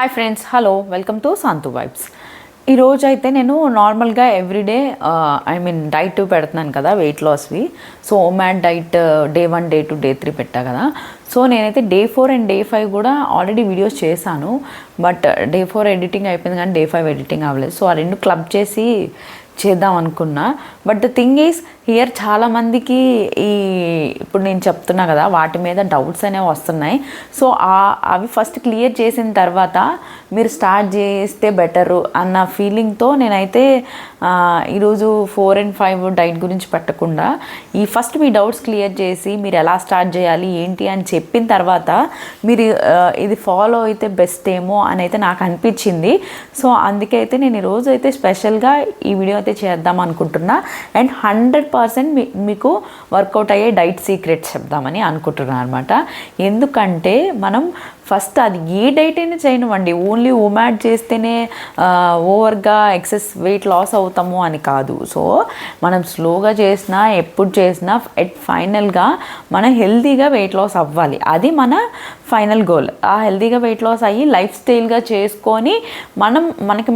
Hi friends, hello, welcome to Shantu vibes. ఈరోజు అయితే నేను నార్మల్గా ఎవ్రీడే డైట్ పెడుతున్నాను కదా, వెయిట్ లాస్వి. So OMAD diet day 1, day 2, day 3 పెట్టా కదా. సో నేనైతే డే 4 అండ్ డే 5 కూడా ఆల్రెడీ వీడియోస్ చేశాను. బట్ డే 4 ఎడిటింగ్ అయిపోయింది కానీ డే 5 ఎడిటింగ్ అవ్వలేదు. సో ఆ రెండు క్లబ్ చేసి చేద్దాం అనుకున్నా. But the thing is here చాలామందికి ఇప్పుడు నేను చెప్తున్నా కదా, వాటి మీద డౌట్స్ అనేవి వస్తున్నాయి. సో అవి ఫస్ట్ క్లియర్ చేసిన తర్వాత మీరు స్టార్ట్ చేస్తే బెటరు అన్న ఫీలింగ్తో నేనైతే ఈరోజు 4 and 5 డైట్ గురించి పెట్టకుండా ఫస్ట్ మీ డౌట్స్ క్లియర్ చేసి మీరు ఎలా స్టార్ట్ చేయాలి ఏంటి అని చెప్పిన తర్వాత మీరు ఇది ఫాలో అయితే బెస్ట్ ఏమో అని అయితే నాకు అనిపించింది. సో అందుకే అయితే నేను ఈరోజు అయితే స్పెషల్గా ఈ వీడియో అయితే చేద్దాం అనుకుంటున్నా. అండ్ 100% మీకు వర్కౌట్ అయ్యే డైట్ సీక్రెట్స్ చెప్దామని అనుకుంటున్నాను అనమాట. ఎందుకంటే మనం ఫస్ట్ అది ఏ డైట్ అయినా చేయనివ్వండి, ఓన్లీ ఓమాడ్ చేస్తేనే ఓవర్గా ఎక్సెస్ వెయిట్ లాస్ అవుతాము అని కాదు. సో మనం స్లోగా చేసినా ఎప్పుడు చేసినా ఫైనల్గా మనం హెల్తీగా వెయిట్ లాస్ అవ్వాలి. అది మన ఫైనల్ గోల్. ఆ హెల్తీగా వెయిట్ లాస్ అయ్యి లైఫ్ స్టైల్గా చేసుకొని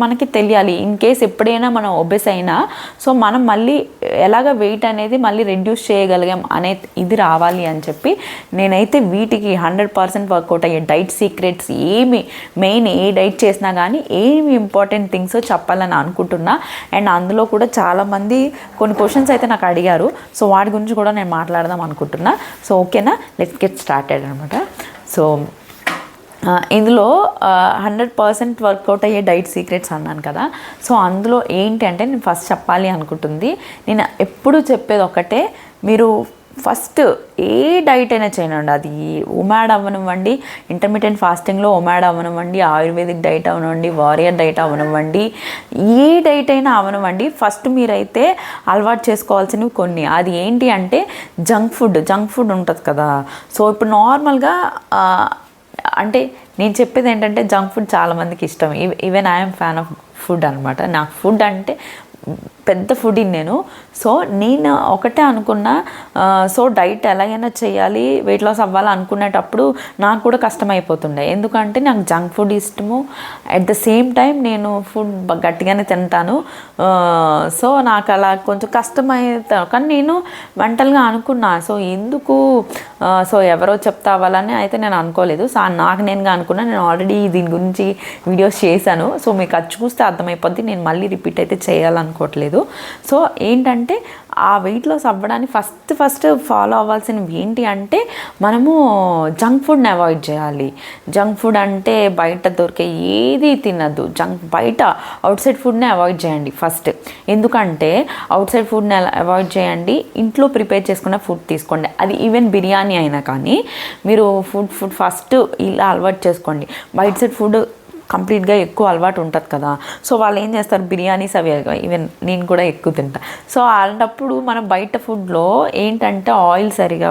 మనకి తెలియాలి. ఇన్ కేస్ ఎప్పుడైనా మనం ఒబెస్ అయినా సో మనం మళ్ళీ ఎలాగ వెయిట్ అనేది మళ్ళీ రెడ్యూస్ చేయగలిగాం అనే ఇది రావాలి అని చెప్పి నేనైతే వీటికి 100% వర్కౌట్ అయ్యే డైట్ సీక్రెట్స్ మెయిన్ ఏ డైట్ చేసినా కానీ ఏమి ఇంపార్టెంట్ థింగ్స్ చెప్పాలని అనుకుంటున్నా. అండ్ అందులో కూడా చాలామంది కొన్ని క్వశ్చన్స్ అయితే నాకు అడిగారు. సో వాటి గురించి కూడా నేను మాట్లాడదాం అనుకుంటున్నా. సో ఓకేనా, లెట్స్ గెట్ స్టార్టెడ్ అనమాట. సో ఇందులో 100% వర్కౌట్ అయ్యే డైట్ సీక్రెట్స్ అన్నాను కదా. సో అందులో ఏంటి అంటే నేను ఫస్ట్ చెప్పాలి అనుకుంటుంది, నేను ఎప్పుడు చెప్పేది ఒకటే, మీరు ఫస్ట్ ఏ డైట్ అయినా చేయనండి, అది ఓమాడ్ అవ్వనివ్వండి, ఇంటర్మీడియట్ ఫాస్టింగ్లో ఓమాడ్ అవ్వనివ్వండి, ఆయుర్వేదిక్ డైట్ అవ్వనివ్వండి, వారియర్ డైట్ అవ్వనివ్వండి, ఏ డైట్ అయినా అవ్వనివ్వండి, ఫస్ట్ మీరైతే అలవాటు చేసుకోవాల్సినవి కొన్ని. అది ఏంటి అంటే జంక్ ఫుడ్ ఉంటుంది కదా. సో ఇప్పుడు నార్మల్గా అంటే నేను చెప్పేది ఏంటంటే జంక్ ఫుడ్ చాలామందికి ఇష్టం. Even I'm fan of food అనమాట. నాకు ఫుడ్ అంటే పెద్ద ఫుడ్ నేను. సో నేను ఒకటే అనుకున్నా, సో డైట్ ఎలాగైనా చేయాలి, వెయిట్ లాస్ అవ్వాలి అనుకునేటప్పుడు నాకు కూడా కష్టమైపోతుండే. ఎందుకంటే నాకు జంక్ ఫుడ్ ఇష్టము, అట్ ద సేమ్ టైం నేను ఫుడ్ గట్టిగానే తింటాను. సో నాకు అలా కొంచెం కష్టమవుతాను. కానీ నేను మెంటల్గా అనుకున్నా, సో ఎందుకు సో ఎవరో చెప్తా అవ్వాలని అయితే నేను అనుకోలేదు. సో నాకు నేనుగా అనుకున్నా. నేను ఆల్రెడీ దీని గురించి వీడియోస్ చేశాను. సో మీకు అది చూస్తే అర్థమైపోద్ది, నేను మళ్ళీ రిపీట్ అయితే చేయాలనుకోవట్లేదు. సో ఏంటంటే ఆ వెయిట్ లాస్ అవ్వడానికి ఫస్ట్ ఫాలో అవ్వాల్సినవి ఏంటి అంటే మనము జంక్ ఫుడ్ని అవాయిడ్ చేయాలి. జంక్ ఫుడ్ అంటే బయట దొరికే ఏది తినద్దు. బయట అవుట్ సైడ్ ఫుడ్ని అవాయిడ్ చేయండి ఫస్ట్. ఎందుకంటే అవుట్ సైడ్ ఫుడ్ని అవాయిడ్ చేయండి, ఇంట్లో ప్రిపేర్ చేసుకున్న ఫుడ్ తీసుకోండి. అది ఈవెన్ బిర్యానీ అయినా కానీ మీరు ఫుడ్ ఫస్ట్ ఇలా అలవాటు చేసుకోండి. బయట సైడ్ ఫుడ్ కంప్లీట్గా ఎక్కువ అలవాటు ఉంటుంది కదా. సో వాళ్ళు ఏం చేస్తారు, బిర్యానీస్ అవి ఈవెన్ నేను కూడా ఎక్కువ తింటా. సో అలాంటప్పుడు మనం బయట ఫుడ్లో ఏంటంటే ఆయిల్ సరిగా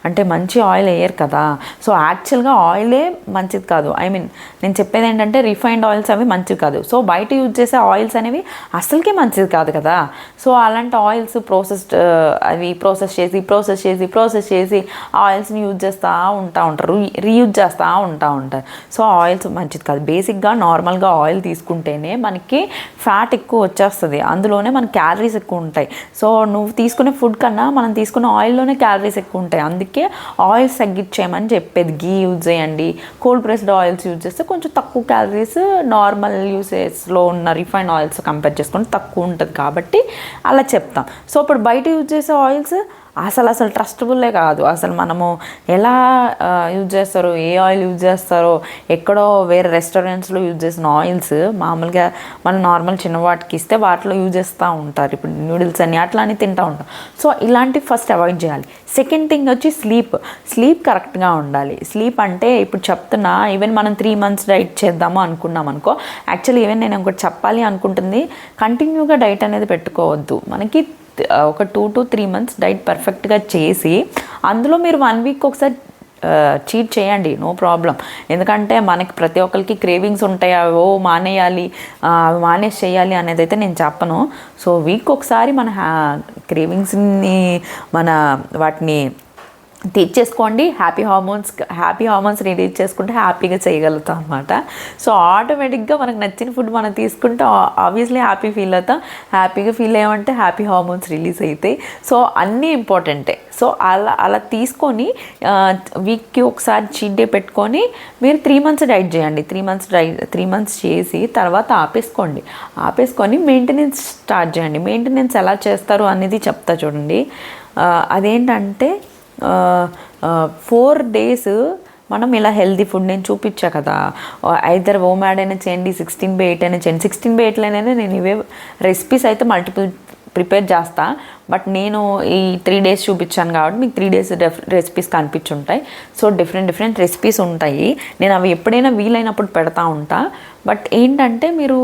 అంటే మంచి ఆయిల్ వేయరు కదా. సో యాక్చువల్గా ఆయిలే మంచిది కాదు. నేను చెప్పేది ఏంటంటే రిఫైన్డ్ ఆయిల్స్ అవి మంచివి కాదు. సో బయట యూజ్ చేసే ఆయిల్స్ అనేవి అసలుకే మంచిది కాదు కదా. సో అలాంటి ఆయిల్స్ ప్రాసెస్ చేసి ఆయిల్స్ని యూజ్ చేస్తూ ఉంటారు, రీయూజ్ చేస్తూ ఉంటారు. సో ఆయిల్స్ మంచిది కాదు. బేసిక్గా నార్మల్గా ఆయిల్ తీసుకుంటేనే మనకి ఫ్యాట్ ఎక్కువ వచ్చేస్తుంది, అందులోనే మనకి క్యాలరీస్ ఎక్కువ ఉంటాయి. సో నువ్వు తీసుకునే ఫుడ్ కన్నా మనం తీసుకునే ఆయిల్లోనే క్యాలరీస్ ఎక్కువ ఉంటాయి. అందుకే ఆయిల్స్ తగ్గించేయమని చెప్పేది. గీ యూజ్ చేయండి, కోల్డ్ ప్రెస్డ్ ఆయిల్స్ యూజ్ చేస్తే కొంచెం తక్కువ క్యాలరీస్ నార్మల్ యూసేజ్లో ఉన్న రిఫైన్డ్ ఆయిల్స్ కంపేర్ చేసుకుంటే తక్కువ ఉంటుంది కాబట్టి అలా చెప్తాం. సో ఇప్పుడు బయట యూజ్ చేసే ఆయిల్స్ అసలు ట్రస్టబుల్లే కాదు. అసలు మనము ఎలా యూజ్ చేస్తారో, ఏ ఆయిల్ యూజ్ చేస్తారో, ఎక్కడో వేరే రెస్టారెంట్స్లో యూజ్ చేసిన ఆయిల్స్ మామూలుగా మనం నార్మల్ చిన్న వాటికి ఇస్తే వాటిలో యూజ్ చేస్తూ ఉంటారు. ఇప్పుడు నూడిల్స్ అని అట్లా అని తింటూ ఉంటాం. సో ఇలాంటివి ఫస్ట్ అవాయిడ్ చేయాలి. సెకండ్ థింగ్ వచ్చి స్లీప్ కరెక్ట్గా ఉండాలి. స్లీప్ అంటే ఇప్పుడు చెప్తున్నా, ఈవెన్ మనం 3 months డైట్ చేద్దాము అనుకున్నాం అనుకో, యాక్చువల్లీ ఈవెన్ నేను ఒకటి చెప్పాలి అనుకుంటుంది, కంటిన్యూగా డైట్ అనేది పెట్టుకోవద్దు. మనకి ఒక 2 to 3 months డైట్ పర్ఫెక్ట్గా చేసి అందులో మీరు 1 week ఒకసారి చీట్ చేయండి, నో ప్రాబ్లం. ఎందుకంటే మనకి ప్రతి ఒక్కరికి క్రేవింగ్స్ ఉంటాయి, అవో మానేయాలి, అవి మానేసి చేయాలి అనేది అయితే నేను చెప్పను. సో వీక్ ఒకసారి మన క్రేవింగ్స్ని వాటిని తీర్చేసుకోండి. హ్యాపీ హార్మోన్స్ రిలీజ్ చేసుకుంటే హ్యాపీగా చేయగలుగుతాం అనమాట. సో ఆటోమేటిక్గా మనకు నచ్చిన ఫుడ్ మనం తీసుకుంటే ఆబ్వియస్లీ హ్యాపీ ఫీల్ అవుతాం. హ్యాపీగా ఫీల్ అయ్యామంటే హ్యాపీ హార్మోన్స్ రిలీజ్ అవుతాయి. సో అన్నీ ఇంపార్టెంటే. సో అలా తీసుకొని వీక్కి ఒకసారి చీట్ డే పెట్టుకొని మీరు 3 months డైట్ చేయండి. 3 months చేసి తర్వాత ఆపేసుకొని మెయింటెనెన్స్ స్టార్ట్ చేయండి. మెయింటెనెన్స్ ఎలా చేస్తారు అనేది చెప్తా చూడండి. అదేంటంటే 4 days మనం ఇలా హెల్తీ ఫుడ్ నేను చూపించా కదా, ఐదర్ ఓమాడ్ అయినా చేయండి, 16/8 అయినా చేయండి. 16/8లోనైనా నేను ఇవే రెసిపీస్ అయితే మల్టిపుల్ ప్రిపేర్ చేస్తా. బట్ నేను ఈ 3 days చూపించాను కాబట్టి మీకు 3 days రెసిపీస్ కనిపించుంటాయి. సో డిఫరెంట్ రెసిపీస్ ఉంటాయి. నేను అవి ఎప్పుడైనా వీలైనప్పుడు పెడతా ఉంటా. బట్ ఏంటంటే మీరు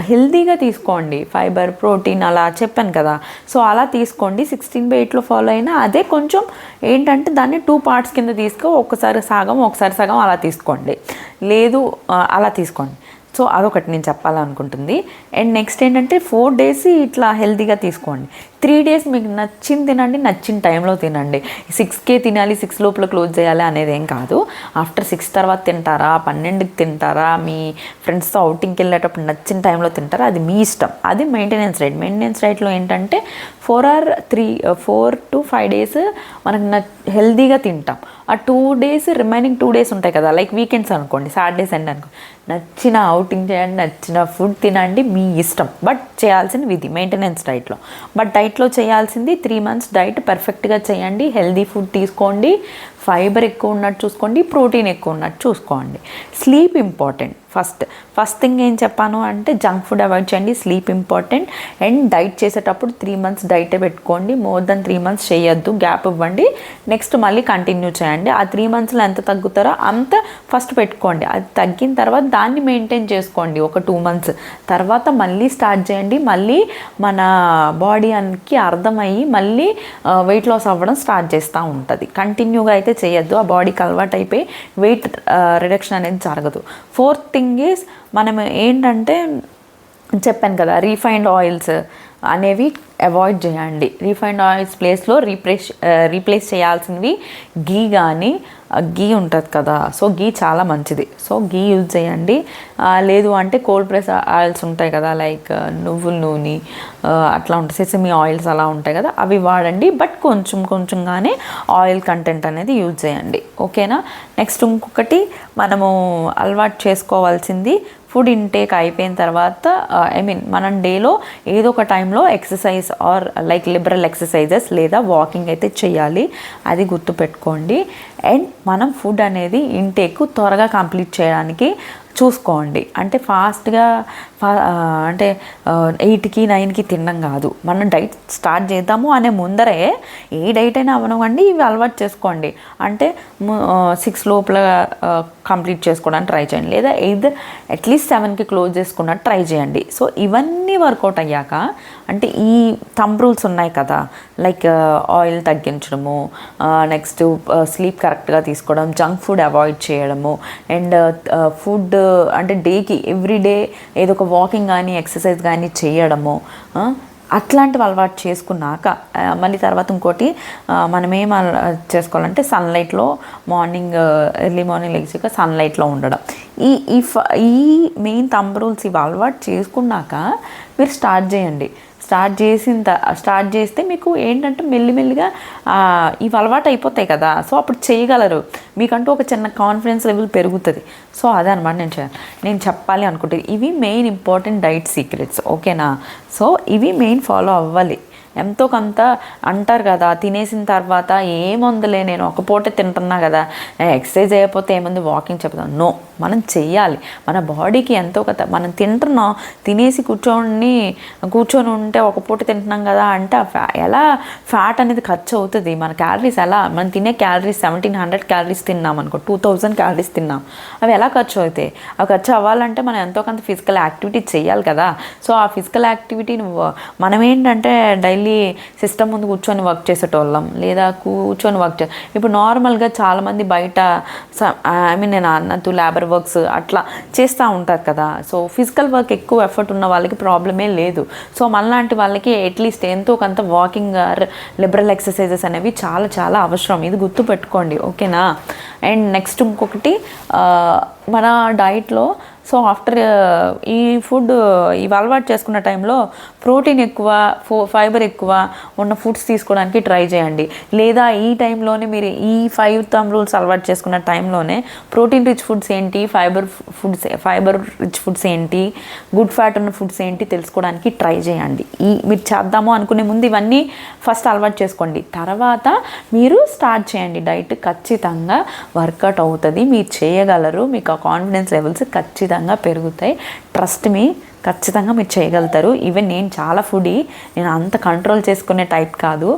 హెల్తీగా తీసుకోండి, ఫైబర్, ప్రోటీన్ అలా చెప్పాను కదా. సో అలా తీసుకోండి. 16/8లో ఫాలో అయినా అదే కొంచెం ఏంటంటే దాన్ని 2 parts కింద ఒకసారి సగం అలా తీసుకోండి. లేదు అలా తీసుకోండి. సో అదొకటి నేను చెప్పాలనుకుంటుంది. అండ్ నెక్స్ట్ ఏంటంటే 4 days ఇట్లా హెల్తీగా తీసుకోండి. 3 days మీకు నచ్చింది తినండి, నచ్చిన టైంలో తినండి. 6కే తినాలి, 6 లోపల క్లోజ్ చేయాలి అనేది ఏం కాదు. ఆఫ్టర్ 6 తర్వాత తింటారా, 12కి తింటారా, మీ ఫ్రెండ్స్తో అవుటింగ్కి వెళ్ళేటప్పుడు నచ్చిన టైంలో తింటారా, అది మీ ఇష్టం. అది మెయింటెనెన్స్ డైట్లో ఏంటంటే 4 to 5 days మనకు హెల్తీగా తింటాం. ఆ 2 days రిమైనింగ్ 2 days ఉంటాయి కదా, లైక్ వీకెండ్స్ అనుకోండి, సాటర్డే సండే అనుకోండి, నచ్చిన అవుటింగ్ చేయండి, నచ్చిన ఫుడ్ తినండి, మీ ఇష్టం. బట్ చేయాల్సింది ఇది మెయింటెనెన్స్ డైట్లో. బట్ డైట్లో చేయాల్సింది 3 months డైట్ పర్ఫెక్ట్గా చేయండి. హెల్దీ ఫుడ్ తీసుకోండి, ఫైబర్ ఎక్కువ ఉన్నట్టు చూసుకోండి, ప్రోటీన్ ఎక్కువ ఉన్నట్టు చూసుకోండి. Sleep important. ఫస్ట్ థింగ్ ఏం చెప్పాను అంటే జంక్ ఫుడ్ అవాయిడ్ చేయండి, స్లీప్ ఇంపార్టెంట్. అండ్ డైట్ చేసేటప్పుడు 3 months డైటే పెట్టుకోండి. మోర్ దెన్ 3 months చేయొద్దు, గ్యాప్ ఇవ్వండి. నెక్స్ట్ మళ్ళీ కంటిన్యూ చేయండి. ఆ 3 monthsలో ఎంత తగ్గుతారో అంత ఫస్ట్ పెట్టుకోండి. అది తగ్గిన తర్వాత దాన్ని మెయింటైన్ చేసుకోండి ఒక 2 months. తర్వాత మళ్ళీ స్టార్ట్ చేయండి. మళ్ళీ మన బాడీ అనికి అర్థమయ్యి మళ్ళీ వెయిట్ లాస్ అవ్వడం స్టార్ట్ చేస్తూ ఉంటుంది. కంటిన్యూగా అయితే చేయొద్దు, ఆ బాడీకి అలవాటు అయిపోయి వెయిట్ రిడక్షన్ అనేది జరగదు. 4th thing ఈజ్ మనం ఏంటంటే చెప్పాను కదా, రీఫైండ్ ఆయిల్స్ అనేవి అవాయిడ్ చేయండి. రీఫైండ్ ఆయిల్స్ ప్లేస్లో రీప్లేస్ చేయాల్సినవి గీ ఉంటుంది కదా, సో గీ చాలా మంచిది. సో గీ యూజ్ చేయండి. లేదు అంటే కోల్డ్ ప్రెస్ ఆయిల్స్ ఉంటాయి కదా, లైక్ నువ్వుల నూనె అట్లా ఉంటాయి, సెసమి ఆయిల్స్ అలా ఉంటాయి కదా, అవి వాడండి. బట్ కొంచెంగానే ఆయిల్ కంటెంట్ అనేది యూజ్ చేయండి. ఓకేనా. నెక్స్ట్ ఇంకొకటి మనము అలవాటు చేసుకోవాల్సింది, ఫుడ్ ఇంటేక్ అయిపోయిన తర్వాత మనం డేలో ఏదో ఒక టైంలో exercise or like liberal exercises లేదా వాకింగ్ అయితే చేయాలి. అది గుర్తుపెట్టుకోండి. అండ్ మనం ఫుడ్ అనేది ఇంటేక్ త్వరగా కంప్లీట్ చేయడానికి చూసుకోండి. అంటే ఫాస్ట్గా అంటే 8కి 9కి తినడం కాదు. మనం డైట్ స్టార్ట్ చేద్దాము అనే ముందరే ఏ డైట్ అయినా అవనివ్వండి, ఇవి అలవాటు చేసుకోండి. అంటే 6 లోపల కంప్లీట్ చేసుకోవడానికి ట్రై చేయండి, లేదా అట్లీస్ట్ 7కి క్లోజ్ చేసుకున్నట్టు ట్రై చేయండి. సో ఇవన్నీ వర్కౌట్ అయ్యాక అంటే ఈ థంబ్ రూల్స్ ఉన్నాయి కదా, లైక్ ఆయిల్ తగ్గించడము, నెక్స్ట్ స్లీప్ కరెక్ట్గా తీసుకోవడం, జంక్ ఫుడ్ అవాయిడ్ చేయడము, అండ్ ఫుడ్ అంటే డేకి ఎవ్రీడే ఏదో ఒక వాకింగ్ కానీ ఎక్సర్సైజ్ కానీ చేయడము, అట్లాంటివి అలవాటు చేసుకున్నాక మళ్ళీ తర్వాత ఇంకోటి మనం ఏం చేసుకోవాలంటే సన్లైట్లో ఎర్లీ మార్నింగ్ లేచాక సన్లైట్లో ఉండడం. ఈ మెయిన్ థంబ్ రూల్స్ ఇవి అలవాటు చేసుకున్నాక మీరు స్టార్ట్ చేయండి. స్టార్ట్ చేస్తే మీకు ఏంటంటే మెల్లిమెల్లిగా ఇవి అలవాటు అయిపోతాయి కదా, సో అప్పుడు చేయగలరు. మీకంటూ ఒక చిన్న కాన్ఫిడెన్స్ లెవెల్ పెరుగుతుంది. సో అదనమాట నేను చెప్పాలి అనుకుంటే ఇవి మెయిన్ ఇంపార్టెంట్ డైట్ సీక్రెట్స్. ఓకేనా. సో ఇవి మెయిన్ ఫాలో అవ్వాలి. ఎంతో కొంత అంటారు కదా, తినేసిన తర్వాత ఏముందిలే నేను ఒక పూటే తింటున్నా కదా, ఎక్సర్సైజ్ అయిపోతే ఏముంది, వాకింగ్ చెప్తాం. నో, మనం చెయ్యాలి. మన బాడీకి ఎంతో కొంత మనం తింటున్నాం, తినేసి కూర్చొని ఉంటే ఒక పూట తింటున్నాం కదా అంటే ఎలా ఫ్యాట్ అనేది ఖర్చు అవుతుంది. మన క్యాలరీస్ మనం తినే క్యాలరీస్ 1700 క్యాలరీస్ తిన్నాం అనుకో, 2000 క్యాలరీస్ తిన్నాం, అవి ఎలా ఖర్చు అవుతాయి? అవి ఖర్చు అవ్వాలంటే మనం ఎంతో కొంత ఫిజికల్ యాక్టివిటీ చేయాలి కదా. సో ఆ ఫిజికల్ యాక్టివిటీని మనం ఏంటంటే డైలీ సిస్టమ్ ముందు కూర్చొని వర్క్ చేసేటోళ్ళం, లేదా కూర్చొని ఇప్పుడు నార్మల్గా చాలామంది బయట నేను అన్నట్టు లేబర్ కంప్యూటర్ వర్క్స్ అట్లా చేస్తూ ఉంటారు కదా. సో ఫిజికల్ వర్క్ ఎక్కువ ఎఫర్ట్ ఉన్న వాళ్ళకి ప్రాబ్లమే లేదు. సో మనలాంటి వాళ్ళకి అట్లీస్ట్ ఎంతో కొంత వాకింగ్ ఆర్ లిబరల్ ఎక్సర్సైజెస్ అనేవి చాలా చాలా అవసరం. ఇది గుర్తుపెట్టుకోండి, ఓకేనా. అండ్ నెక్స్ట్ ఇంకొకటి మన డైట్లో సో ఆఫ్టర్ ఈ ఫుడ్ ఇవి అలవాటు చేసుకున్న టైంలో ప్రోటీన్ ఎక్కువ ఫైబర్ ఎక్కువ ఉన్న ఫుడ్స్ తీసుకోవడానికి ట్రై చేయండి. లేదా ఈ టైంలోనే మీరు ఈ 5 thumb రూల్స్ అలవాటు చేసుకున్న టైంలోనే ప్రోటీన్ రిచ్ ఫుడ్స్ ఏంటి, ఫైబర్ రిచ్ ఫుడ్స్ ఏంటి, గుడ్ ఫ్యాట్ ఉన్న ఫుడ్స్ ఏంటి తెలుసుకోవడానికి ట్రై చేయండి. మీరు చేద్దాము అనుకునే ముందు ఇవన్నీ ఫస్ట్ అలవాటు చేసుకోండి. తర్వాత మీరు స్టార్ట్ చేయండి డైట్. ఖచ్చితంగా వర్కౌట్ అవుతుంది, మీరు చేయగలరు, మీకు ఆ కాన్ఫిడెన్స్ లెవెల్స్ ఖచ్చితంగా పెరుగుతాయి. ట్రస్ట్ మీ, ఖచ్చితంగా మీరు చేయగలుగుతారు. ఈవెన్ నేను చాలా ఫుడీ, నేను అంత కంట్రోల్ చేసుకునే టైప్ కాదు.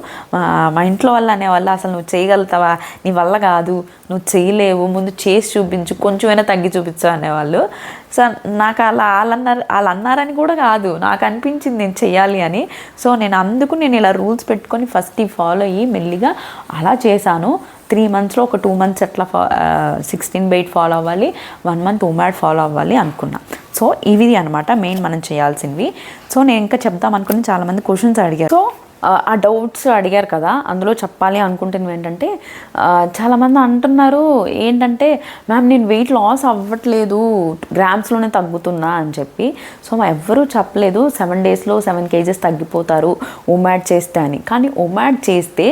మా ఇంట్లో వాళ్ళు అనేవాళ్ళు అసలు నువ్వు చేయగలుగుతావా, నీ వల్ల కాదు, నువ్వు చేయలేవు, ముందు చేసి చూపించు, కొంచెమైనా తగ్గి చూపించు అనేవాళ్ళు. సో నాకు వాళ్ళు అన్నారని కూడా కాదు, నాకు అనిపించింది నేను చెయ్యాలి అని. సో నేను ఇలా రూల్స్ పెట్టుకొని ఫస్ట్ ఫాలో అయ్యి మెల్లిగా అలా చేశాను. 3 monthsలో ఒక 2 months అట్లా 16 weight ఫాలో అవ్వాలి, 1 month OMAD ఫాలో అవ్వాలి అనుకున్నా. సో ఇవి అనమాట మెయిన్ మనం చేయాల్సినవి. సో నేను ఇంకా చెప్దాం అనుకుని చాలామంది క్వశ్చన్స్ అడిగారు. సో ఆ డౌట్స్ అడిగారు కదా, అందులో చెప్పాలి అనుకుంటున్నాను ఏంటంటే చాలామంది అంటున్నారు ఏంటంటే మ్యామ్ నేను వెయిట్ లాస్ అవ్వట్లేదు, గ్రామ్స్లోనే తగ్గుతున్నా అని చెప్పి. సో ఎవ్వరూ చెప్పలేదు 7 daysలో 7 kgs తగ్గిపోతారు OMAD చేస్తే అని. కానీ OMAD చేస్తే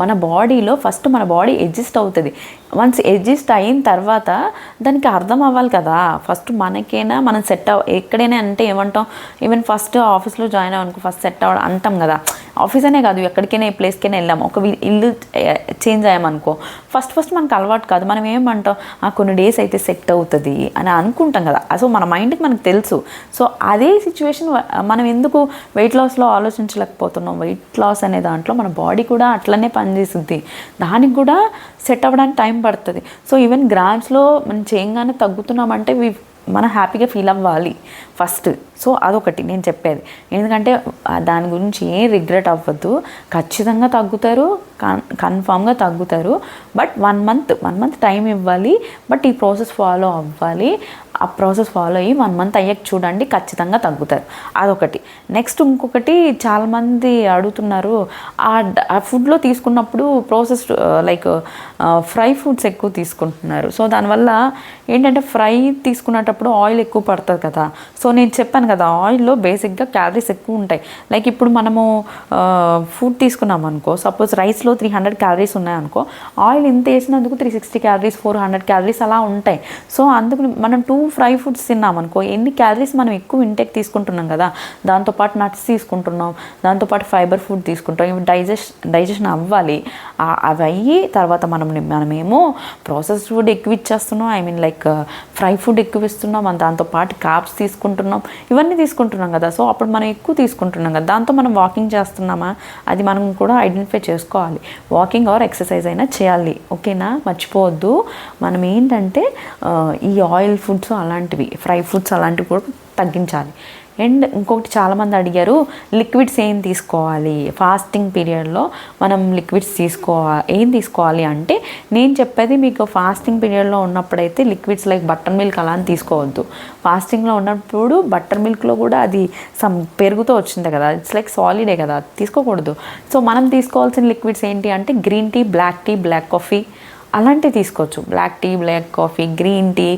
మన బాడీలో ఫస్ట్ మన బాడీ అడ్జస్ట్ అవుతుంది. వన్స్ అడ్జస్ట్ అయిన తర్వాత దానికి అర్థం అవ్వాలి కదా. ఫస్ట్ మనకైనా మనం సెట్ ఎక్కడైనా అంటే ఏమంటాం, ఈవెన్ ఫస్ట్ ఆఫీస్లో జాయిన్ అవ్వనుకో ఫస్ట్ సెట్ అవ్వడం అంటాం కదా. ఆఫీస్ అనే కాదు, ఎక్కడికైనా ఏ ప్లేస్కైనా వెళ్ళాము, ఒక ఇల్లు చేంజ్ అయ్యామనుకో ఫస్ట్ మనకు అలవాటు కాదు, మనం ఏమంటాం కొన్ని డేస్ అయితే సెట్ అవుతుంది అని అనుకుంటాం కదా. సో మన మైండ్కి మనకు తెలుసు. సో అదే సిచ్యువేషన్ మనం ఎందుకు వెయిట్ లాస్లో ఆలోచించలేకపోతున్నాం. వెయిట్ లాస్ అనే దాంట్లో మన బాడీ కూడా అట్లనే పనిచేస్తుంది, దానికి కూడా సెట్ అవ్వడానికి టైం పడుతుంది. సో ఈవెన్ గ్రామ్స్లో మనం చేయగానే తగ్గుతున్నామంటే మనం హ్యాపీగా ఫీల్ అవ్వాలి ఫస్ట్. సో అదొకటి నేను చెప్పేది. ఎందుకంటే దాని గురించి ఏం రిగ్రెట్ అవ్వద్దు, ఖచ్చితంగా తగ్గుతారు, కన్ఫామ్గా తగ్గుతారు. బట్ 1 month టైం ఇవ్వాలి. బట్ ఈ ప్రాసెస్ ఫాలో అవ్వాలి. ఆ ప్రాసెస్ ఫాలో అయ్యి 1 month అయ్యాక చూడండి, ఖచ్చితంగా తగ్గుతారు. అదొకటి. నెక్స్ట్ ఇంకొకటి చాలామంది అడుగుతున్నారు, ఆ ఫుడ్లో తీసుకున్నప్పుడు ప్రాసెస్ లైక్ ఫ్రై ఫుడ్స్ ఎక్కువ తీసుకుంటున్నారు. సో దానివల్ల ఏంటంటే ఫ్రై తీసుకునేటప్పుడు ఆయిల్ ఎక్కువ పడుతుంది కదా. సో నేను చెప్పాను కదా, ఆయిల్లో బేసిక్గా క్యాలరీస్ ఎక్కువ ఉంటాయి. లైక్ ఇప్పుడు మనము ఫుడ్ తీసుకున్నాం అనుకో, సపోజ్ రైస్లో 300 calories ఉన్నాయనుకో, ఆయిల్ ఇంత వేసినందుకు 360 calories 400 calories అలా ఉంటాయి. సో అందుకు మనం 2 ఫ్రై ఫుడ్స్ తిన్నామనుకో ఎన్ని క్యాలరీస్ మనం ఎక్కువ ఇంటేక్ తీసుకుంటున్నాం కదా. దాంతోపాటు నట్స్ తీసుకుంటున్నాం, దాంతోపాటు ఫైబర్ ఫుడ్ తీసుకుంటాం. ఇవి డైజెషన్ అవ్వాలి. అవి అయ్యి తర్వాత మనమేమో ప్రాసెస్డ్ ఫుడ్ ఎక్కువ ఇచ్చేస్తున్నాం, లైక్ ఫ్రై ఫుడ్ ఎక్కువ ఇస్తున్నాం, దాంతోపాటు కార్బ్స్ తీసుకుంటున్నాం, ఇవన్నీ తీసుకుంటున్నాం కదా. సో అప్పుడు మనం ఎక్కువ తీసుకుంటున్నాం కదా, దాంతో మనం వాకింగ్ చేస్తున్నామా అది మనం కూడా ఐడెంటిఫై చేసుకోవాలి. వాకింగ్ ఆర్ ఎక్సర్సైజ్ అయినా చేయాలి, ఓకేనా. మర్చిపోవద్దు. మనం ఏంటంటే ఈ ఆయిల్ ఫుడ్స్ అలాంటివి, ఫ్రై ఫుడ్స్ అలాంటివి కూడా తగ్గించాలి. అండ్ ఇంకొకటి చాలామంది అడిగారు, లిక్విడ్స్ ఏం తీసుకోవాలి ఫాస్టింగ్ పీరియడ్లో, మనం లిక్విడ్స్ ఏం తీసుకోవాలి అంటే నేను చెప్పేది మీకు ఫాస్టింగ్ పీరియడ్లో ఉన్నప్పుడైతే లిక్విడ్స్ లైక్ బటర్ మిల్క్ అలా అని తీసుకోవద్దు. ఫాస్టింగ్లో ఉన్నప్పుడు బటర్ మిల్క్లో కూడా అది పెరుగుతూ వచ్చింది కదా, ఇట్స్ లైక్ సాలిడే కదా, తీసుకోకూడదు. సో మనం తీసుకోవాల్సిన లిక్విడ్స్ ఏంటి అంటే green tea, black tea, black coffee అలాంటివి తీసుకోవచ్చు. Black tea, black coffee, green tea,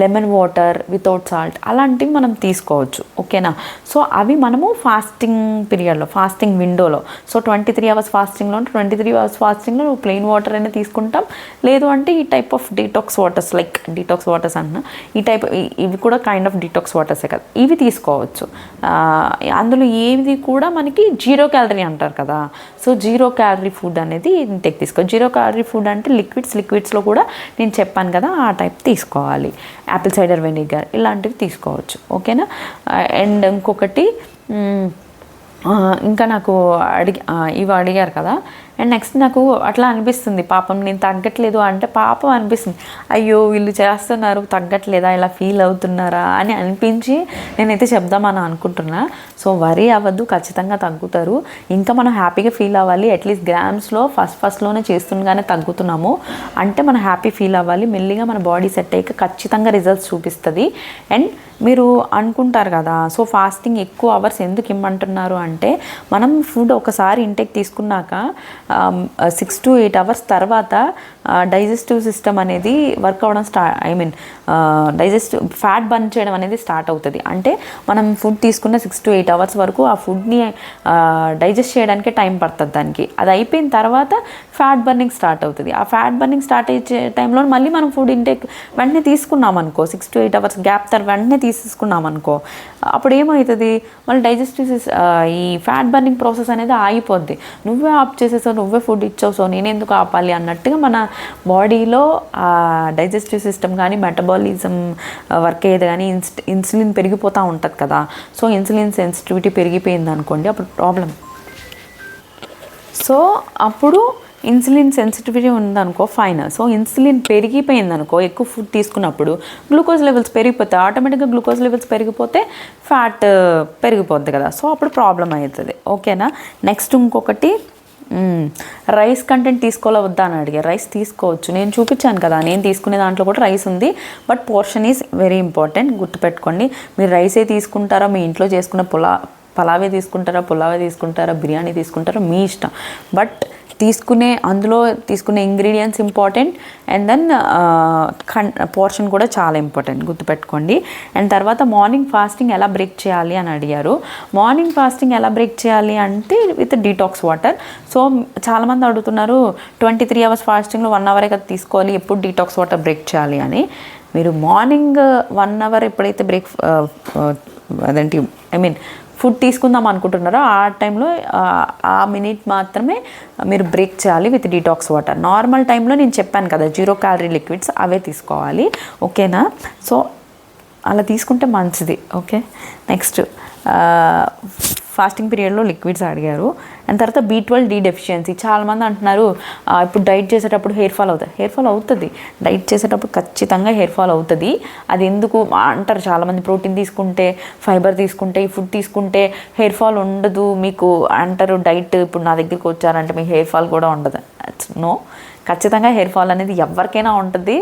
lemon water without salt అలాంటివి మనం తీసుకోవచ్చు, ఓకేనా. సో అవి మనము ఫాస్టింగ్ పీరియడ్లో, ఫాస్టింగ్ విండోలో, సో 23 hours ఫాస్టింగ్లో 23 hours ఫాస్టింగ్లో నువ్వు ప్లెయిన్ వాటర్ అయినా తీసుకుంటాం. లేదు అంటే ఈ type of detox waters, like detox waters అన్న ఈ టైప్, ఇవి కూడా కైండ్ ఆఫ్ డీటాక్స్ వాటర్సే కదా, ఇవి తీసుకోవచ్చు. అందులో ఏది కూడా మనకి 0 calorie అంటారు కదా. సో 0 calorie ఫుడ్ అనేది ఇంటేక్ తీసుకో. 0 calorie ఫుడ్ అంటే లిక్విడ్స్లో కూడా నేను చెప్పాను కదా ఆ టైప్ తీసుకోవాలి. యాపిల్ సైడర్ వెనిగర్ ఇలాంటివి తీసుకోవచ్చు, ఓకేనా. అండ్ ఇంకొకటి ఇంకా నాకు ఇవి అడిగారు కదా. అండ్ నెక్స్ట్ నాకు అట్లా అనిపిస్తుంది, పాపం నేను తగ్గట్లేదు అంటే పాపం అనిపిస్తుంది, అయ్యో వీళ్ళు చేస్తున్నారు తగ్గట్లేదా, ఇలా ఫీల్ అవుతున్నారా అని అనిపించి నేనైతే చెప్దామని అనుకుంటున్నా. సో వరీ అవ్వద్దు, ఖచ్చితంగా తగ్గుతారు. ఇంకా మనం హ్యాపీగా ఫీల్ అవ్వాలి. అట్లీస్ట్ గ్రామ్స్లో ఫస్ట్లోనే చేస్తుండగానే తగ్గుతున్నాము అంటే మనం హ్యాపీ ఫీల్ అవ్వాలి. మెల్లిగా మన బాడీ సెట్ అయ్యాక ఖచ్చితంగా రిజల్ట్స్ చూపిస్తుంది. అండ్ మీరు అనుకుంటారు కదా, సో ఫాస్టింగ్ ఎక్కువ అవర్స్ ఎందుకు ఇమ్మంటున్నారు అంటే, మనం ఫుడ్ ఒకసారి ఇంటేక్ తీసుకున్నాక 6 to 8 అవర్స్ తర్వాత డైజెస్టివ్ సిస్టమ్ అనేది వర్క్ అవ్వడం డైజెస్టివ్ ఫ్యాట్ బర్న్ చేయడం అనేది స్టార్ట్ అవుతుంది. అంటే మనం ఫుడ్ తీసుకున్న 6 to 8 అవర్స్ వరకు ఆ ఫుడ్ని డైజెస్ట్ చేయడానికి టైం పడుతుంది దానికి. అది అయిపోయిన తర్వాత ఫ్యాట్ బర్నింగ్ స్టార్ట్ అవుతుంది. ఆ ఫ్యాట్ బర్నింగ్ స్టార్ట్ అయ్యే టైంలో మళ్ళీ మనం ఫుడ్ ఇంటేక్ వెంటనే తీసుకున్నాం అనుకో, 6 to 8 అవర్స్ గ్యాప్ తర్వాత వెంటనే తీసుకున్నాం అనుకో, అప్పుడు ఏమవుతుంది, మళ్ళీ డైజెస్టివ్ ఈ ఫ్యాట్ బర్నింగ్ ప్రాసెస్ అనేది ఆగిపోద్ది. నువ్వే ఆఫ్ చేసేసావు, నువ్వే ఫుడ్ ఇచ్చావు, సో నేను ఎందుకు ఆపాలి అన్నట్టుగా మన బాడీలో డైజెస్టివ్ సిస్టమ్ కానీ మెటబాలిజం వర్క్ అయ్యేది కానీ ఇన్సులిన్ పెరిగిపోతూ ఉంటుంది కదా. సో ఇన్సులిన్ సెన్సిటివిటీ పెరిగిపోయింది అనుకోండి, అప్పుడు ప్రాబ్లం. సో అప్పుడు ఇన్సులిన్ సెన్సిటివిటీ ఉందనుకో ఫైన్. సో ఇన్సులిన్ పెరిగిపోయిందనుకో, ఎక్కువ ఫుడ్ తీసుకున్నప్పుడు గ్లూకోజ్ లెవెల్స్ పెరిగిపోతాయి. ఆటోమేటిక్గా గ్లూకోజ్ లెవెల్స్ పెరిగిపోతే ఫ్యాట్ పెరిగిపోద్ది కదా. సో అప్పుడు ప్రాబ్లం అవుతుంది. ఓకేనా. నెక్స్ట్ ఇంకొకటి, రైస్ కంటెంట్ తీసుకోవాలా వద్దా అని అడిగారు. రైస్ తీసుకోవచ్చు, నేను చూపించాను కదా, నేను తీసుకునే దాంట్లో కూడా రైస్ ఉంది. But portion is very important, గుర్తుపెట్టుకోండి. మీరు రైసే తీసుకుంటారా, మీ ఇంట్లో చేసుకున్న పలావే తీసుకుంటారా, బిర్యానీ తీసుకుంటారా, మీ ఇష్టం. బట్ అందులో తీసుకునే ingredients important. And then portion కూడా చాలా ఇంపార్టెంట్, గుర్తుపెట్టుకోండి. అండ్ తర్వాత మార్నింగ్ ఫాస్టింగ్ ఎలా బ్రేక్ చేయాలి అని అడిగారు. మార్నింగ్ ఫాస్టింగ్ ఎలా బ్రేక్ చేయాలి అంటే విత్ డీటాక్స్ వాటర్. సో చాలామంది అడుగుతున్నారు 23 అవర్స్ ఫాస్టింగ్లో 1 అవరే కదా తీసుకోవాలి, ఎప్పుడు డీటాక్స్ వాటర్ బ్రేక్ చేయాలి అని. మీరు మార్నింగ్ 1 అవర్ ఎప్పుడైతే ఫుడ్ తీసుకుందాం అనుకుంటున్నారో ఆ టైంలో ఆ మినిట్ మాత్రమే మీరు బ్రేక్ చేయాలి విత్ డీటాక్స్ వాటర్. నార్మల్ టైంలో నేను చెప్పాను కదా 0 క్యాలరీ లిక్విడ్స్, అవే తీసుకోవాలి. ఓకేనా. సో అలా తీసుకుంటే మంచిది. ఓకే. నెక్స్ట్ ఫాస్టింగ్ పీరియడ్లో లిక్విడ్స్ అడిగారు. అండ్ తర్వాత B12D డెఫిషియన్సీ. చాలామంది అంటున్నారు ఇప్పుడు డైట్ చేసేటప్పుడు హెయిర్ ఫాల్ అవుతుంది. డైట్ చేసేటప్పుడు ఖచ్చితంగా హెయిర్ ఫాల్ అవుతుంది. అది ఎందుకు అంటారు చాలామంది, ప్రోటీన్ తీసుకుంటే, ఫైబర్ తీసుకుంటే, ఈ ఫుడ్ తీసుకుంటే హెయిర్ ఫాల్ ఉండదు మీకు అంటారు. డైట్ ఇప్పుడు నా దగ్గరికి వచ్చారంటే మీకు హెయిర్ ఫాల్ కూడా ఉండదు. నో, ఖచ్చితంగా హెయిర్ ఫాల్ అనేది ఎవరికైనా ఉంటుంది.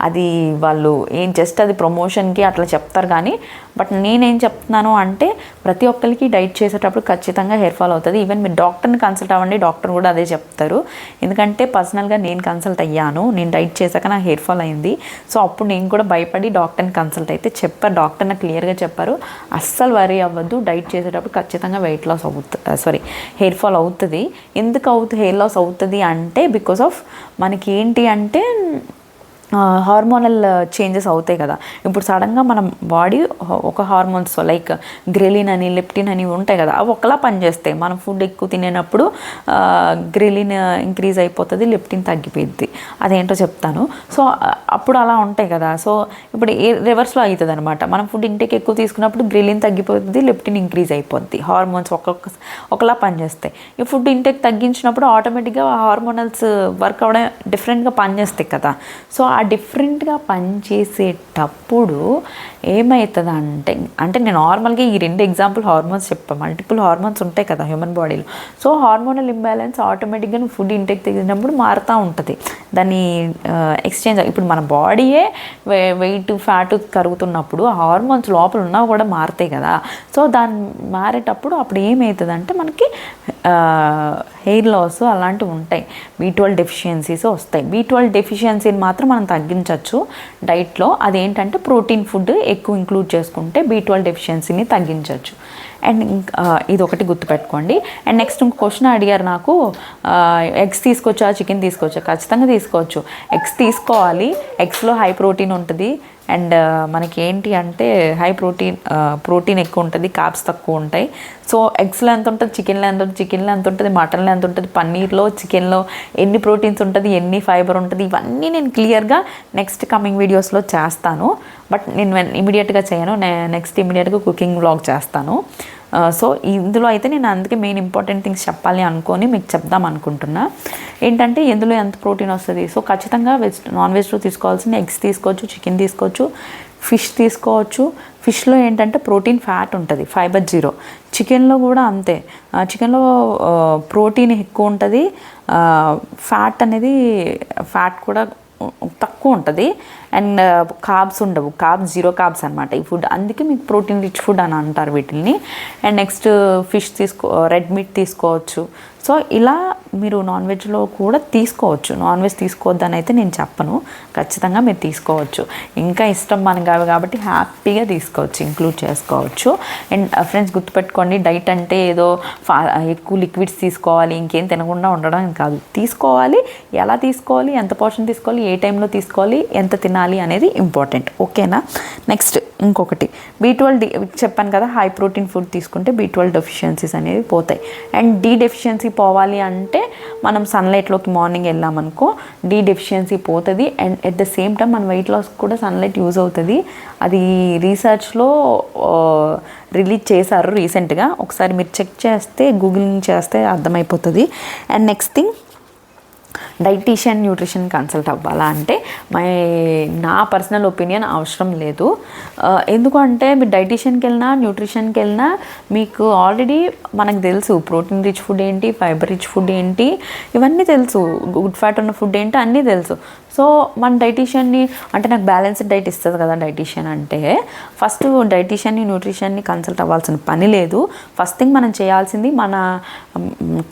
అది వాళ్ళు జస్ట్ అది ప్రమోషన్కి అట్లా చెప్తారు కానీ, బట్ నేనేం చెప్తున్నాను అంటే ప్రతి ఒక్కరికి డైట్ చేసేటప్పుడు ఖచ్చితంగా హెయిర్ ఫాల్ అవుతుంది. ఈవెన్ మీరు డాక్టర్ని కన్సల్ట్ అవ్వండి, డాక్టర్ కూడా అదే చెప్తారు. ఎందుకంటే పర్సనల్గా నేను కన్సల్ట్ అయ్యాను, నేను డైట్ చేశాక నాకు హెయిర్ ఫాల్ అయింది. సో అప్పుడు నేను కూడా భయపడి డాక్టర్ని కన్సల్ట్ అయితే చెప్పారు, డాక్టర్ నాకు క్లియర్గా చెప్పారు, అస్సలు వరీ అవ్వద్దు, డైట్ చేసేటప్పుడు ఖచ్చితంగా వెయిట్ లాస్ అవుతుంది, హెయిర్ ఫాల్ అవుతుంది. ఎందుకు హెయిర్ లాస్ అవుతుంది అంటే బికాస్ ఆఫ్ మనకి ఏంటి అంటే హార్మోనల్ చేంజెస్ అవుతాయి కదా. ఇప్పుడు సడన్గా మన బాడీ ఒక హార్మోన్స్ లైక్ గ్రెలిన్ అని, లెప్టిన్ అని ఉంటాయి కదా, అవి ఒకలా పనిచేస్తాయి. మనం ఫుడ్ ఎక్కువ తినేటప్పుడు గ్రెలిన్ ఇంక్రీజ్ అయిపోతుంది, లెప్టిన్ తగ్గిపోద్ది. అదేంటో చెప్తాను. సో అప్పుడు అలా ఉంటాయి కదా. సో ఇప్పుడు రివర్స్లో అవుతుంది అనమాట. మనం ఫుడ్ ఇంటేక్ ఎక్కువ తీసుకున్నప్పుడు గ్రెలిన్ తగ్గిపోతుంది, లెప్టిన్ ఇంక్రీజ్ అయిపోద్ది. హార్మోన్స్ ఒకలా పనిచేస్తాయి. ఈ ఫుడ్ ఇంటేక్ తగ్గించినప్పుడు ఆటోమేటిక్గా హార్మోనల్స్ వర్క్ అవ్వడం డిఫరెంట్గా పనిచేస్తాయి కదా. సో ఆ డిఫరెంట్గా పనిచేసేటప్పుడు ఏమవుతుంది అంటే నేను నార్మల్గా ఈ 2 ఎగ్జాంపుల్ హార్మోన్స్ చెప్పాను. మల్టిపుల్ హార్మోన్స్ ఉంటాయి కదా హ్యూమన్ బాడీలో. సో హార్మోనల్ ఇంబ్యాలెన్స్ ఆటోమేటిక్గా నువ్వు ఫుడ్ ఇంటేక్ తగ్గినప్పుడు మారుతూ ఉంటుంది. దాన్ని ఎక్స్చేంజ్ ఇప్పుడు మన బాడీయే వెయిట్ ఫ్యాట్ కరుగుతున్నప్పుడు ఆ హార్మోన్స్ లోపల ఉన్నవి కూడా మారుతాయి కదా. సో దాన్ని మారేటప్పుడు అప్పుడు ఏమవుతుంది అంటే మనకి హెయిర్ లాస్ అలాంటివి ఉంటాయి. B12 డెఫిషియన్సీస్ వస్తాయి. B12 డెఫిషియన్సీని మాత్రం మనం తగ్గించవచ్చు డైట్లో. అదేంటంటే ప్రోటీన్ ఫుడ్ ఎక్కువ ఇంక్లూడ్ చేసుకుంటే B12 డెఫిషియన్సీని తగ్గించవచ్చు. అండ్ ఇది ఒకటి గుర్తుపెట్టుకోండి. అండ్ నెక్స్ట్ ఇంకో క్వశ్చన్ అడిగారు నాకు, ఎగ్స్ తీసుకోవచ్చా, చికెన్ తీసుకోవచ్చా? ఖచ్చితంగా తీసుకోవచ్చు. ఎగ్స్ తీసుకోవాలి. ఎగ్స్లో హై ప్రోటీన్ ఉంటుంది. అండ్ మనకి ఏంటి అంటే హై ప్రోటీన్ ఎక్కువ ఉంటుంది, కార్బ్స్ తక్కువ ఉంటాయి. సో ఎగ్స్లో ఎంత ఉంటుంది, చికెన్లో ఎంత ఉంటుంది, మటన్లో ఎంత ఉంటుంది, పన్నీర్లో, చికెన్లో ఎన్ని ప్రోటీన్స్ ఉంటుంది, ఎన్ని ఫైబర్ ఉంటుంది, ఇవన్నీ నేను క్లియర్గా నెక్స్ట్ కమింగ్ వీడియోస్లో చేస్తాను. బట్ నేను ఇమీడియట్గా చేయను, నెక్స్ట్ ఇమీడియట్గా కుకింగ్ వ్లాగ్ చేస్తాను. సో ఇందులో అయితే నేను అందుకే మెయిన్ ఇంపార్టెంట్ థింగ్స్ చెప్పాలి అనుకొని మీకు చెప్దాం అనుకుంటున్నా. ఏంటంటే ఇందులో ఎంత ప్రోటీన్ వస్తుంది. సో ఖచ్చితంగా నాన్ వెజ్లో తీసుకోవాల్సిన ఎగ్స్ తీసుకోవచ్చు, చికెన్ తీసుకోవచ్చు, ఫిష్ తీసుకోవచ్చు. ఫిష్లో ఏంటంటే ప్రోటీన్, ఫ్యాట్ ఉంటుంది, ఫైబర్ 0. చికెన్లో కూడా అంతే. చికెన్లో ప్రోటీన్ ఎక్కువ ఉంటుంది, ఫ్యాట్ కూడా తక్కువ ఉంటుంది, అండ్ కార్బ్స్ ఉండవు. కార్బ్స్ 0 కార్బ్స్ అనమాట ఈ ఫుడ్. అందుకే మీకు ప్రోటీన్ రిచ్ ఫుడ్ అని అంటారు వీటిని. And next fish red meat తీసుకోవచ్చు. సో ఇలా మీరు నాన్ వెజ్లో కూడా తీసుకోవచ్చు. నాన్ వెజ్ తీసుకోవద్దని అయితే నేను చెప్పను, ఖచ్చితంగా మీరు తీసుకోవచ్చు. ఇంకా ఇష్టం మనకు అవి కాబట్టి హ్యాపీగా తీసుకోవచ్చు, ఇంక్లూడ్ చేసుకోవచ్చు. అండ్ ఫ్రెండ్స్ గుర్తుపెట్టుకోండి, డైట్ అంటే ఏదో ఎక్కువ లిక్విడ్స్ తీసుకోవాలి, ఇంకేం తినకుండా ఉండడం కాదు. తీసుకోవాలి, ఎలా తీసుకోవాలి, ఎంత పోర్షన్ తీసుకోవాలి, ఏ టైంలో తీసుకోవాలి, ఎంత తినాలి అనేది ఇంపార్టెంట్. ఓకేనా. నెక్స్ట్ ఇంకొకటి B12 చెప్పాను కదా, హై ప్రోటీన్ ఫుడ్ తీసుకుంటే B12 డెఫిషియన్సీస్ అనేవి పోతాయి. అండ్ D డెఫిషియన్సీ పోవాలి అంటే మనం సన్లైట్లోకి మార్నింగ్ వెళ్ళామనుకో D డెఫిషియన్సీ పోతుంది. And at the same time మన వెయిట్ లాస్ కూడా సన్లైట్ యూజ్ అవుతుంది. అది రీసెర్చ్లో రిలీజ్ చేశారు రీసెంట్గా. ఒకసారి మీరు చెక్ చేస్తే, గూగులింగ్ చేస్తే అర్థమైపోతుంది. And next thing, dietitian, nutrition consult అవ్వాలా అంటే నా పర్సనల్ ఒపీనియన్ అవసరం లేదు. ఎందుకంటే మీరు డైటీషియన్కి వెళ్ళినా, న్యూట్రిషన్కి వెళ్ళినా మీకు ఆల్రెడీ మనకు తెలుసు ప్రోటీన్ రిచ్ ఫుడ్ ఏంటి, ఫైబర్ రిచ్ ఫుడ్ ఏంటి, ఇవన్నీ తెలుసు. గుడ్ ఫ్యాట్ ఉన్న ఫుడ్ ఏంటి అన్నీ తెలుసు. సో మన డైటీషియన్ని అంటే నాకు బ్యాలెన్స్డ్ డైట్ ఇస్తుంది కదా డైటీషియన్ అంటే, ఫస్ట్ డైటీషియన్ని, న్యూట్రిషన్ని కన్సల్ట్ అవ్వాల్సిన పని లేదు. ఫస్ట్ థింగ్ మనం చేయాల్సింది మన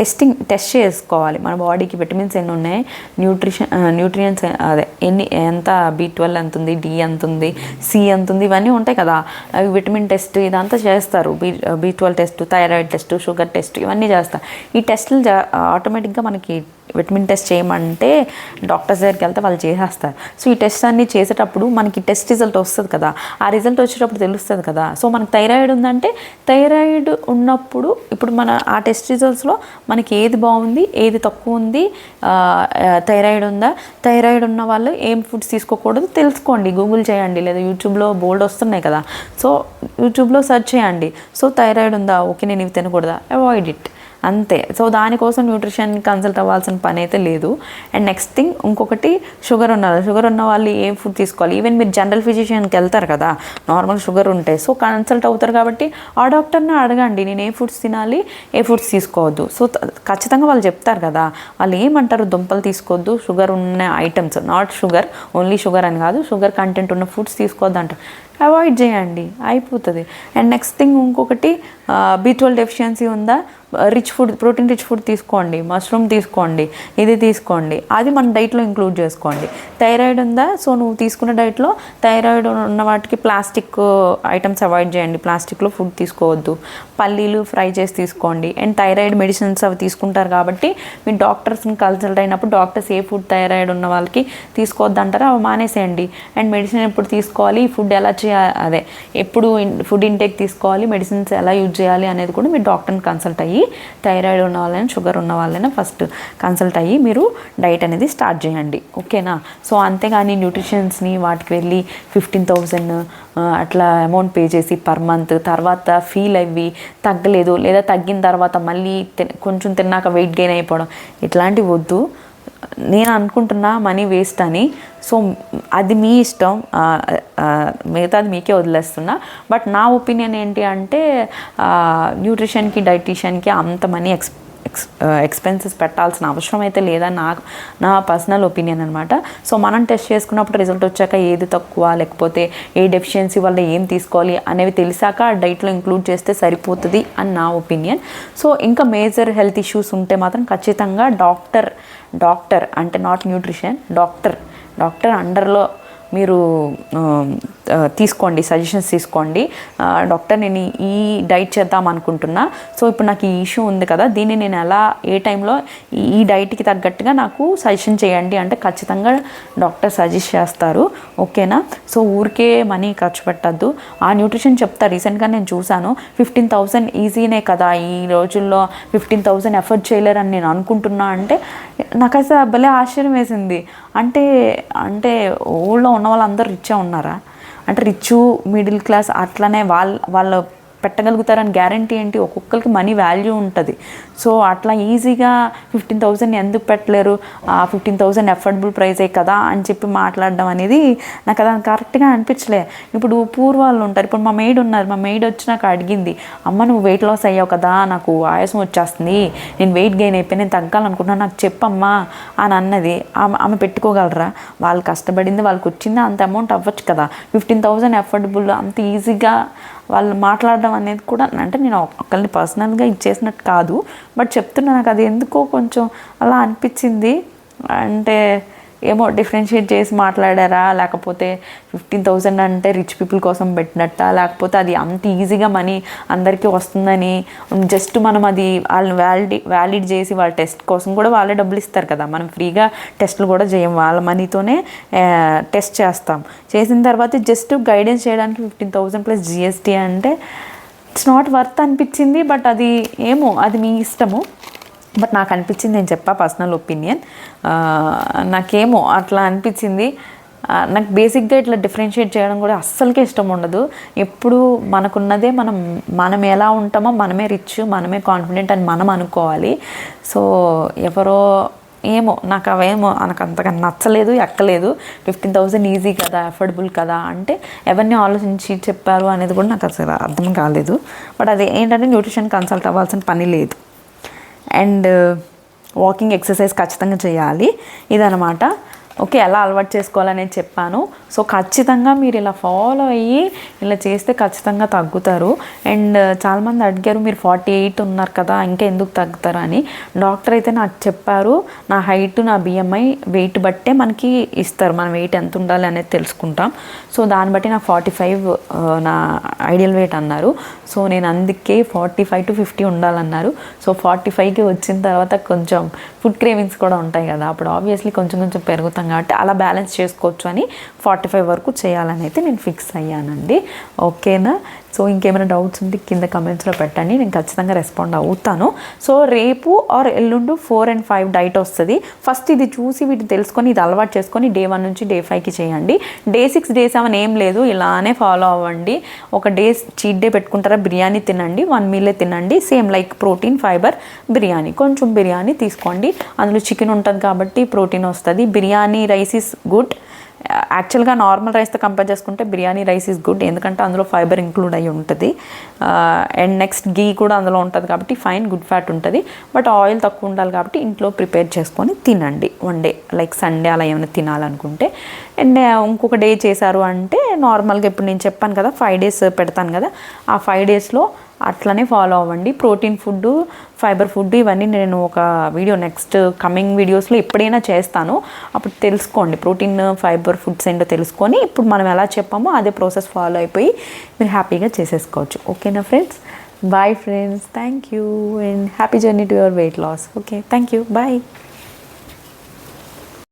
టెస్ట్ చేసుకోవాలి. మన బాడీకి విటమిన్స్ ఎన్ని ఉన్నాయి, న్యూట్రియంట్స్ ఎంత B12 ఎంత ఉంది, D ఎంత ఉంది, C ఎంత ఉంది, ఇవన్నీ ఉంటాయి కదా. అవి విటమిన్ టెస్ట్ ఇదంతా చేస్తారు. B12 test, thyroid test, sugar test, ఇవన్నీ చేస్తారు. ఈ టెస్టులు ఆటోమేటిక్గా మనకి విటమిన్ టెస్ట్ చేయమంటే డాక్టర్స్ దగ్గరికి వెళ్తే వాళ్ళు చేసేస్తారు. సో ఈ టెస్ట్ అన్నీ చేసేటప్పుడు మనకి టెస్ట్ రిజల్ట్ వస్తుంది కదా, ఆ రిజల్ట్ వచ్చేటప్పుడు తెలుస్తుంది కదా. సో మనకి థైరాయిడ్ ఉందంటే, థైరాయిడ్ ఉన్నప్పుడు ఇప్పుడు మన ఆ టెస్ట్ రిజల్ట్స్లో మనకి ఏది బాగుంది, ఏది తక్కువ ఉంది, థైరాయిడ్ ఉందా, థైరాయిడ్ ఉన్న వాళ్ళు ఏం ఫుడ్స్ తీసుకోకూడదు తెలుసుకోండి. గూగుల్ చేయండి, లేదా యూట్యూబ్లో బోల్డ్ వస్తున్నాయి కదా, సో యూట్యూబ్లో సెర్చ్ చేయండి. సో థైరాయిడ్ ఉందా, ఓకే నేను ఇవి తినకూడదా, అవాయిడ్ ఇట్, అంతే. సో దానికోసం న్యూట్రిషన్ కన్సల్ట్ అవ్వాల్సిన పని అయితే లేదు. అండ్ నెక్స్ట్ థింగ్ ఇంకొకటి, షుగర్ ఉన్న వాళ్ళు ఏం ఫుడ్ తీసుకోవాలి. ఈవెన్ మీరు జనరల్ ఫిజిషియన్కి వెళ్తారు కదా, నార్మల్ షుగర్ ఉంటే, సో కన్సల్ట్ అవుతారు కాబట్టి ఆ డాక్టర్ని అడగండి నేను ఏ ఫుడ్స్ తినాలి, ఏ ఫుడ్స్ తీసుకోవద్దు. సో ఖచ్చితంగా వాళ్ళు చెప్తారు కదా. వాళ్ళు ఏమంటారు, దుంపలు తీసుకోవద్దు, షుగర్ ఉన్న items, not sugar, only sugar అని కాదు, షుగర్ కంటెంట్ ఉన్న ఫుడ్స్ తీసుకోవద్దు అంటారు. అవాయిడ్ చేయండి, అయిపోతుంది. అండ్ నెక్స్ట్ థింగ్ ఇంకొకటి, B12 డెఫిషియన్సీ ఉందా, rich food, protein rich food తీసుకోండి, మష్రూమ్ తీసుకోండి, ఇది తీసుకోండి, అది మన డైట్లో ఇంక్లూడ్ చేసుకోండి. థైరాయిడ్ ఉందా, సో నువ్వు తీసుకున్న డైట్లో థైరాయిడ్ ఉన్న వాటికి ప్లాస్టిక్ ఐటమ్స్ అవాయిడ్ చేయండి, ప్లాస్టిక్లో ఫుడ్ తీసుకోవద్దు, పల్లీలు ఫ్రై చేసి తీసుకోండి. అండ్ థైరాయిడ్ మెడిసిన్స్ అవి తీసుకుంటారు కాబట్టి మీరు డాక్టర్స్ని కన్సల్ట్ అయినప్పుడు డాక్టర్స్ ఏ ఫుడ్ థైరాయిడ్ ఉన్న వాళ్ళకి తీసుకోవద్దు అంటారో అవి మానేసేయండి. అండ్ మెడిసిన్ ఎప్పుడు తీసుకోవాలి, ఫుడ్ ఎలా చేయాలి, ఎప్పుడు ఫుడ్ ఇంటేక్ తీసుకోవాలి, మెడిసిన్స్ ఎలా యూజ్ చేయాలి అనేది కూడా మీరు డాక్టర్ని కన్సల్ట్ అయ్యి, థైరాయిడ్ ఉన్న వాళ్ళైనా షుగర్ ఉన్న వాళ్ళైనా ఫస్ట్ కన్సల్ట్ అయ్యి మీరు డైట్ అనేది స్టార్ట్ చేయండి. ఓకేనా. సో అంతేగాని న్యూట్రిషన్స్ని వాటికి వెళ్ళి 15,000 అట్లా అమౌంట్ పే చేసి పర్ మంత్ తర్వాత ఫీల్ అయ్యి తగ్గలేదు, లేదా తగ్గిన తర్వాత మళ్ళీ కొంచెం తిన్నాక వెయిట్ గెయిన్ అయిపోవడం, ఇట్లాంటివి వద్దు. నేను అనుకుంటున్నా మనీ వేస్ట్ అని. సో అది మీ ఇష్టం, మిగతాది మీకే వదిలేస్తున్నా. బట్ నా ఒపీనియన్ ఏంటి అంటే, న్యూట్రిషన్కి, డైటీషియన్కి అంత మనీ ఎక్స్పెన్సెస్ పెట్టాల్సిన అవసరం అయితే లేదని నా పర్సనల్ ఒపీనియన్ అనమాట. సో మనం టెస్ట్ చేసుకున్నప్పుడు రిజల్ట్ వచ్చాక ఏది తక్కువ, లేకపోతే ఏ డెఫిషియన్సీ వల్ల ఏం తీసుకోవాలి అనేవి తెలిసాక డైట్లో ఇంక్లూడ్ చేస్తే సరిపోతుంది అని నా ఒపీనియన్. సో ఇంకా మేజర్ హెల్త్ ఇష్యూస్ ఉంటే మాత్రం ఖచ్చితంగా డాక్టర్ అంటే నాట్ న్యూట్రిషన్, డాక్టర్ అండర్లో మీరు తీసుకోండి, సజెషన్స్ తీసుకోండి. డాక్టర్ నేను ఈ డైట్ చేద్దాం అనుకుంటున్నా, సో ఇప్పుడు నాకు ఈ ఇష్యూ ఉంది కదా, దీన్ని నేను ఎలా ఏ టైంలో ఈ డైట్కి తగ్గట్టుగా నాకు సజెషన్ చేయండి అంటే ఖచ్చితంగా డాక్టర్ సజెస్ట్ చేస్తారు. ఓకేనా. సో ఊరికే మనీ ఖర్చు పెట్టద్దు. ఆ న్యూట్రిషన్ చెప్తారు. రీసెంట్గా నేను చూశాను, 15,000 ఈజీనే కదా, ఈ రోజుల్లో 15,000 ఎఫర్ట్ చేయలేరు అని నేను అనుకుంటున్నా అంటే నాకు అసలు భలే ఆశ్చర్యం వేసింది. అంటే ఊళ్ళో ఉన్న వాళ్ళందరూ రిచ్గా ఉన్నారా అంటే రిచ్, మిడిల్ క్లాస్ అట్లనే వాళ్ళ పెట్టగలుగుతారని గ్యారంటీ ఏంటి? ఒక్కొక్కరికి మనీ వాల్యూ ఉంటుంది. సో అట్లా ఈజీగా 15,000 ఎందుకు పెట్టలేరు, 15,000 అఫోర్డబుల్ ప్రైజే కదా అని చెప్పి మాట్లాడడం అనేది నాకు అది కరెక్ట్గా అనిపించలే. ఇప్పుడు పూర్ వాళ్ళు ఉంటారు, ఇప్పుడు మా మెయిడ్ ఉన్నారు, మా మెయిడ్ వచ్చి నాకు అడిగింది, అమ్మ నువ్వు వెయిట్ లాస్ అయ్యావు కదా, నాకు ఆయాసం వచ్చేస్తుంది, నేను వెయిట్ గెయిన్ అయిపోయి నేను తగ్గాలనుకుంటున్నాను, నాకు చెప్పమ్మా అని అన్నది. ఆమె పెట్టుకోగలరా? వాళ్ళు కష్టపడింది వాళ్ళకి వచ్చింది, అంత అమౌంట్ అవ్వచ్చు కదా. 15,000 అఫోర్డబుల్ అంత ఈజీగా వాళ్ళు మాట్లాడడం అనేది కూడా, అంటే నేను ఒకరిని పర్సనల్గా ఇచ్చేసినట్టు కాదు, బట్ చెప్తున్నా నాకు అది ఎందుకో కొంచెం అలా అనిపించింది. అంటే ఏమో డిఫరెన్షియేట్ చేసి మాట్లాడారా, లేకపోతే 15,000 అంటే రిచ్ పీపుల్ కోసం పెట్టినట్ట, లేకపోతే అది అంత ఈజీగా మనీ అందరికీ వస్తుందని జస్ట్ మనం అది వాళ్ళని వ్యాలిడ్ చేసి వాళ్ళ టెస్ట్ కోసం కూడా వాళ్ళే డబ్బులు ఇస్తారు కదా, మనం ఫ్రీగా టెస్టులు కూడా చేయం, వాళ్ళ మనీతోనే టెస్ట్ చేస్తాం. చేసిన తర్వాత జస్ట్ గైడెన్స్ చేయడానికి 15,000 ప్లస్ GST అంటే ఇట్స్ నాట్ వర్త్ అనిపించింది. బట్ అది ఏమో అది మీ ఇష్టము, బట్ నాకు అనిపించింది, నేను చెప్పా పర్సనల్ ఒపీనియన్, నాకేమో అట్లా అనిపించింది. నాకు బేసిక్గా ఇట్లా డిఫరెన్షియేట్ చేయడం కూడా అస్సలకే ఇష్టం ఉండదు. ఎప్పుడు మనకున్నదే మనం ఎలా ఉంటామో మనమే రిచ్, మనమే కాన్ఫిడెంట్ అని మనం అనుకోవాలి. సో ఎవరో ఏమో నాకు అవేమో నాకు అంతగా నచ్చలేదు, ఎక్కలేదు. 15,000 ఈజీ కదా, అఫోర్డబుల్ కదా అంటే ఎవరిని ఆలోచించి చెప్పారు అనేది కూడా నాకు అసలు అర్థం కాలేదు. బట్ అది ఏంటంటే న్యూట్రిషన్ కన్సల్ట్ అవ్వాల్సిన పని లేదు. అండ్ వాకింగ్ ఎక్సర్సైజ్ ఖచ్చితంగా చేయాలి, ఇదనమాట. ఓకే, ఎలా అలవాటు చేసుకోవాలనేది చెప్పాను. సో ఖచ్చితంగా మీరు ఇలా ఫాలో అయ్యి ఇలా చేస్తే ఖచ్చితంగా తగ్గుతారు. అండ్ చాలామంది అడిగారు, మీరు 48 ఉన్నారు కదా ఇంకా ఎందుకు తగ్గుతారు అని. డాక్టర్ అయితే నాకు చెప్పారు, నా హైట్ నా BMI వెయిట్ బట్టే మనకి ఇస్తారు, మన వెయిట్ ఎంత ఉండాలి అనేది తెలుసుకుంటాం. సో దాన్ని బట్టి నాకు 45 నా ఐడియల్ వెయిట్ అన్నారు. సో నేను అందుకే 45 to 50 ఉండాలన్నారు. సో 45కి వచ్చిన తర్వాత కొంచెం ఫుడ్ క్రేవింగ్స్ కూడా ఉంటాయి కదా, అప్పుడు ఆబ్వియస్లీ కొంచెం కొంచెం పెరుగుతాం కాబట్టి అలా బ్యాలెన్స్ చేసుకోవచ్చు అని 45 వరకు చేయాలని అయితే నేను ఫిక్స్ అయ్యానండి. ఓకేనా? సో ఇంకేమైనా డౌట్స్ ఉంటే కింద కమెంట్స్లో పెట్టండి, నేను ఖచ్చితంగా రెస్పాండ్ అవుతాను. సో రేపు ఆర్ ఎల్లుండు 4 and 5 డైట్ వస్తుంది. ఫస్ట్ ఇది చూసి వీటిని తెలుసుకొని ఇది అలవాటు చేసుకొని Day 1 నుంచి Day 5కి చేయండి. Day 6 Day 7 ఏం లేదు, ఇలానే ఫాలో అవ్వండి. ఒక డే చీట్ డే పెట్టుకుంటారా, బిర్యానీ తినండి, 1 మీలే తినండి, same like protein fibre biryani, కొంచెం బిర్యానీ తీసుకోండి, అందులో చికెన్ ఉంటుంది కాబట్టి ప్రోటీన్ వస్తుంది. Biryani rice is good. యాక్చువల్గా నార్మల్ రైస్తో కంపేర్ చేసుకుంటే బిర్యానీ రైస్ ఈజ్ గుడ్, ఎందుకంటే అందులో ఫైబర్ ఇంక్లూడ్ అయ్యి ఉంటుంది. అండ్ నెక్స్ట్ గీ కూడా అందులో ఉంటుంది కాబట్టి ఫైన్ గుడ్ ఫ్యాట్ ఉంటుంది. బట్ ఆయిల్ తక్కువ ఉండాలి కాబట్టి ఇంట్లో ప్రిపేర్ చేసుకొని తినండి వన్ డే, లైక్ సండే అలా ఏమైనా తినాలనుకుంటే. అండ్ ఇంకొక డే చేశారు అంటే నార్మల్గా ఇప్పుడు నేను చెప్పాను కదా 5 days పెడతాను కదా, ఆ 5 daysలో అట్లనే ఫాలో అవ్వండి. ప్రోటీన్ ఫుడ్, ఫైబర్ ఫుడ్ ఇవన్నీ నేను ఒక వీడియో నెక్స్ట్ కమింగ్ వీడియోస్లో ఎప్పుడైనా చేస్తాను, అప్పుడు తెలుసుకోండి. ప్రోటీన్ ఫైబర్ ఫుడ్స్ ఏంటో తెలుసుకొని ఇప్పుడు మనం ఎలా చెప్పామో అదే ప్రాసెస్ ఫాలో అయిపోయి మీరు హ్యాపీగా చేసేసుకోవచ్చు. ఓకేనా friends? Bye friends, thank you and happy journey to your weight loss. Okay, thank you, bye.